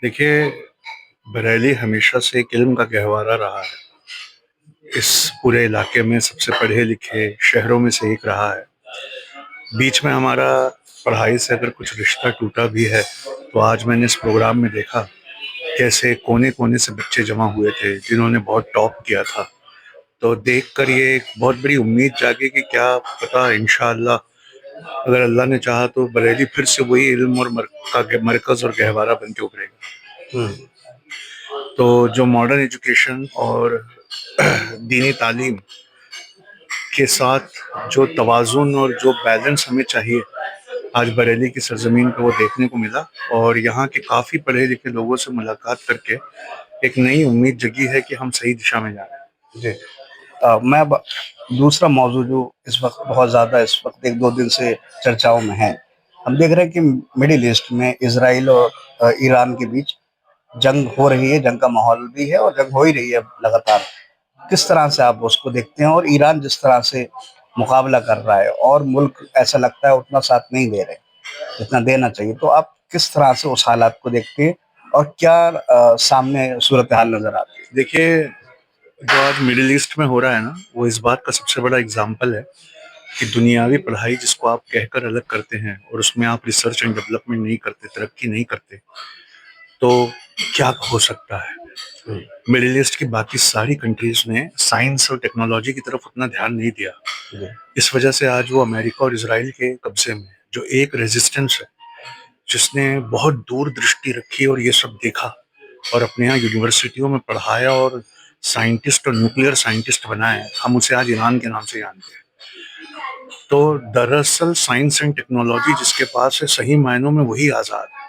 देखिए, बरेली हमेशा से एक इल्म का गहवारा रहा है। इस पूरे इलाके में सबसे पढ़े-लिखे शहरों में से एक रहा है। बीच में हमारा पढ़ाई से अगर कुछ रिश्ता टूटा भी है, तो आज मैंने इस प्रोग्राम में देखा, कैसे कोने-कोने से बच्चे जमा हुए थे, जिन्होंने बहुत टॉप किया था। तो देखकर ये एक बहुत बड़ी उम्मीद जागी कि क्या पता इंशाअल्लाह अगर अल्लाह ने चाहा तो बरेली फिर से वही इल्म और मरकज़ और गहवारा बन के उभरेगा। हुँ। तो जो मॉडर्न एजुकेशन और दीनी तालीम के साथ जो तवाज़ुन और जो बैलेंस हमें चाहिए, आज बरेली की सरज़मीन पे वो देखने को मिला और यहाँ के काफ़ी पढ़े-लिखे लोगों से मुलाकात करके एक नई उम्मीद जगी है कि हम सही दिशा में जा रहे हैं। जी। मैं अब दूसरा मौज़ू जो इस वक़्त बहुत ज़्यादा इस वक़्त 1-2 दिन से चर्चाओं में है। हम देख रहे हैं कि मिडल ईस्ट में इज़राइल और ईरान के बीच जंग हो रही है, जंग का माहौल भी है और जंग हो ही रही है लगातार। किस तरह से आप उसको देखते हैं? और ईरान जिस तरह से मुकाबला कर रहा है और मुल्क ऐसा लगता है उतना साथ नहीं दे रहे, जितना देना चाहिए। तो आप किस तरह से उस हालात को देखते हैं और क्या सामने सूरत-हाल नज़र आती है? देखिए, जो आज मिडल ईस्ट में हो रहा है ना, वो इस बात का सबसे बड़ा एग्ज़ाम्पल है कि दुनियावी पढ़ाई जिसको आप कहकर अलग करते हैं और उसमें आप रिसर्च एंड डेवलपमेंट नहीं करते, तरक्की नहीं करते, तो क्या हो सकता है? हुँ, मिडिल ईस्ट की बाकी सारी कंट्रीज़ ने साइंस और टेक्नोलॉजी की तरफ उतना ध्यान नहीं दिया। जी। इस वजह से आज वो अमेरिका और इज़राइल के कब्ज़े में है, जो एक रेज़िस्टेंस है, जिसने बहुत दूरदृष्टि रखी और ये सब देखा और अपने यहाँ यूनिवर्सिटियों में पढ़ाया और साइंटिस्ट और न्यूक्लियर साइंटिस्ट बनाए, हम उसे आज ईरान के नाम से जानते हैं। तो दरअसल साइंस एंड टेक्नोलॉजी जिसके पास है, सही मायनों में वही आज़ाद है।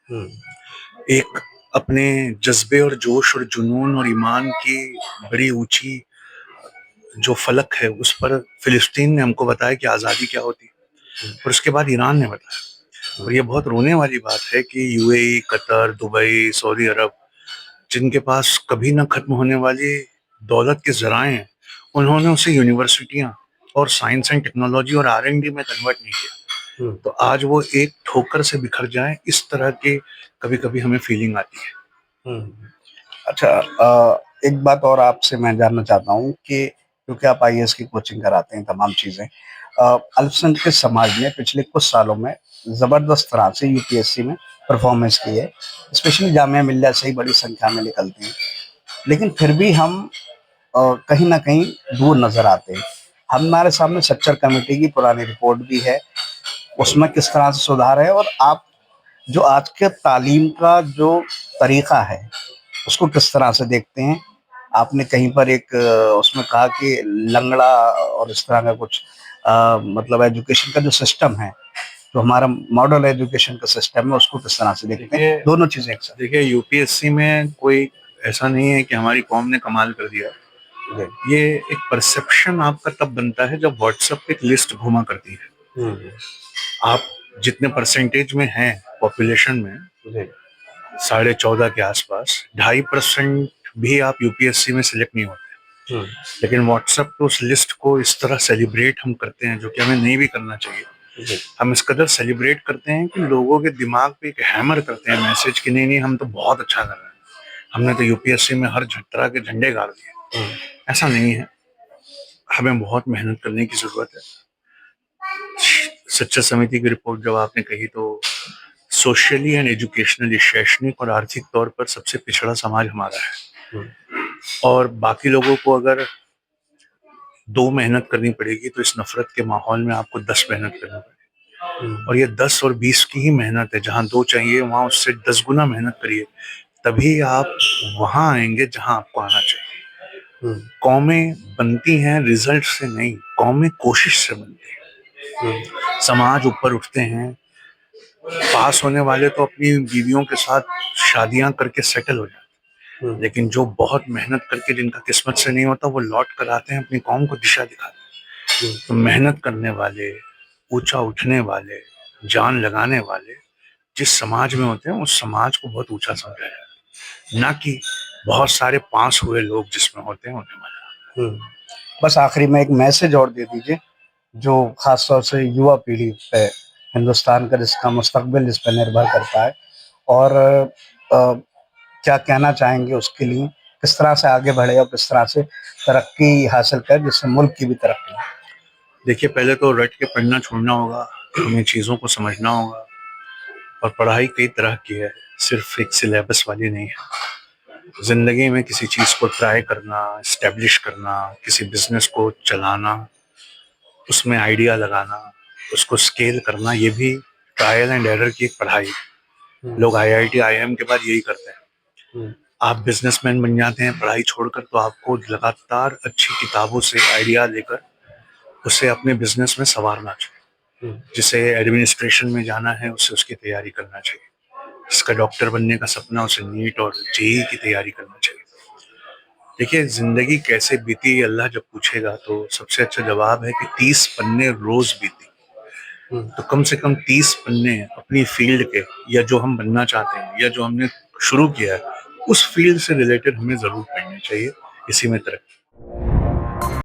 हुँ, एक अपने जज़्बे और जोश और जुनून और ईमान की बड़ी ऊँची जो फ़लक है, उस पर फ़िलिस्तीन ने हमको बताया कि आज़ादी क्या होती है हुँ, और उसके बाद ईरान ने बताया। हुँ, और ये बहुत रोने वाली बात है कि यूएई, कतर, दुबई, सऊदी अरब, जिनके पास कभी ना खत्म होने वाली दौलत के ज़राए हैं, उन्होंने उसे यूनिवर्सिटियाँ और साइंस एंड टेक्नोलॉजी और आर-एन-डी में कन्वर्ट नहीं किया। हुँ, तो आज वो एक ठोकर से बिखर जाएँ, इस तरह की कभी-कभी हमें फ़ीलिंग आती है। हुँ। अच्छा, एक बात और आपसे मैं जानना चाहता हूँ कि क्योंकि आप आईएएस की कोचिंग कराते हैं, तमाम चीज़ें। अल्पसंख्यक समाज ने पिछले कुछ सालों में ज़बरदस्त तरह से यूपीएससी में परफ़ॉर्मेंस की है, स्पेशली जामिया मिल्लिया से ही बड़ी संख्या में निकलते हैं। लेकिन फिर भी हम कहीं न कहीं दूर नज़र आते हैं। हमारे सामने सच्चर कमेटी की पुरानी रिपोर्ट भी है, उसमें किस तरह से सुधार है और आप जो आज के तालीम का जो तरीक़ा है, उसको किस तरह से देखते हैं? आपने कहीं पर एक उसमें कहा कि लंगड़ा और इस तरह का कुछ मतलब एजुकेशन का जो सिस्टम है, जो हमारा मॉडल एजुकेशन का सिस्टम है, उसको किस तरह से देखते हैं? देखिए दोनों चीज़ें एक साथ। देखिए यूपीएससी में कोई ऐसा नहीं है कि हमारी कौम ने कमाल कर दिया। जी। ये एक परसेप्शन आपका तब बनता है जब व्हाट्सएप पे एक लिस्ट घुमा करती है। हुँ, हुँ। आप जितने परसेंटेज में हैं पॉपुलेशन में, जी। 14.5 के आसपास, 2.5% भी आप यूपीएससी में सिलेक्ट नहीं होते। हुँ, लेकिन व्हाट्सएप पे उस लिस्ट को इस तरह सेलिब्रेट हम करते हैं, जो कि हमें नहीं भी करना चाहिए। जी। हम इस कदर सेलिब्रेट करते हैं कि लोगों के दिमाग पे एक हैमर करते हैं मैसेज कि नहीं नहीं, हम तो बहुत अच्छा कर रहे हैं, हमने तो यूपीएससी में हर तरह के झंडे गाड़ दिए। हुँ, ऐसा नहीं है, हमें बहुत मेहनत करने की जरूरत है। सच्चा समिति की रिपोर्ट जब आपने कही, तो सोशली एंड एजुकेशनली, शैक्षणिक और आर्थिक तौर पर सबसे पिछड़ा समाज हमारा है हुँ, और बाकी लोगों को अगर 2 मेहनत करनी पड़ेगी, तो इस नफरत के माहौल में आपको 10 मेहनत करनी पड़ेगी। हुँ, और ये 10 और 20 की ही मेहनत है, जहाँ 2 चाहिए वहाँ उससे 10 गुना मेहनत करिए, तभी आप वहाँ आएंगे जहाँ आपको आना चाहिए। हुँ, कौमें बनती हैं रिजल्ट से नहीं, कौमें कोशिश से बनती हुँ, हैं। समाज ऊपर उठते हैं, पास होने वाले तो अपनी बीवियों के साथ शादियां करके सेटल हो जाते हुँ, हैं, लेकिन जो बहुत मेहनत करके जिनका किस्मत से नहीं होता, वो लौट कर आते हैं, अपनी कौम को दिशा दिखाते हुँ, हैं। तो मेहनत करने वाले, ऊंचा उठने वाले, जान लगाने वाले जिस समाज में होते हैं, उस समाज को बहुत ऊंचा समझा जाता है, ना कि बहुत सारे पास हुए लोग जिसमें होते हैं उन्हें मजा। हुँ। बस आखिरी में एक मैसेज और दे दीजिए, जो ख़ास तौर से युवा पीढ़ी पे हिंदुस्तान का जिसका मुस्तकबिल जिस पे निर्भर करता है और क्या कहना चाहेंगे उसके लिए? किस तरह से आगे बढ़े और किस तरह से तरक्की हासिल करे जिससे मुल्क की भी तरक्की हो? देखिए, पहले तो रट के पढ़ना छोड़ना होगा, हमें चीज़ों को समझना होगा और पढ़ाई कई तरह की है, सिर्फ़ एक सिलेबस वाली नहीं है। ज़िंदगी में किसी चीज़ को ट्राई करना, एस्टेब्लिश करना, किसी बिज़नेस को चलाना, उसमें आइडिया लगाना, उसको स्केल करना, ये भी ट्रायल एंड एरर की एक पढ़ाई है। हुँ, लोग आईआईटी, आईआईएम के बाद यही करते हैं। हुँ, आप बिज़नेसमैन बन जाते हैं पढ़ाई छोड़कर, तो आपको लगातार अच्छी किताबों से आइडिया लेकर उसे अपने बिज़नेस में सँवारना चाहिए। हुँ, जिसे एडमिनिस्ट्रेशन में जाना है, उसे उसकी तैयारी करना चाहिए। जिसका डॉक्टर बनने का सपना, उसे नीट और जेईई की तैयारी करना चाहिए। देखिए, ज़िंदगी कैसे बीती ये अल्लाह जब पूछेगा, तो सबसे अच्छा जवाब है कि 30 पन्ने रोज़ बीती। हुँ, तो कम से कम 30 पन्ने अपनी फ़ील्ड के, या जो हम बनना चाहते हैं या जो हमने शुरू किया है, उस फ़ील्ड से रिलेटेड हमें ज़रूर पढ़ने चाहिए। इसी में तरक्की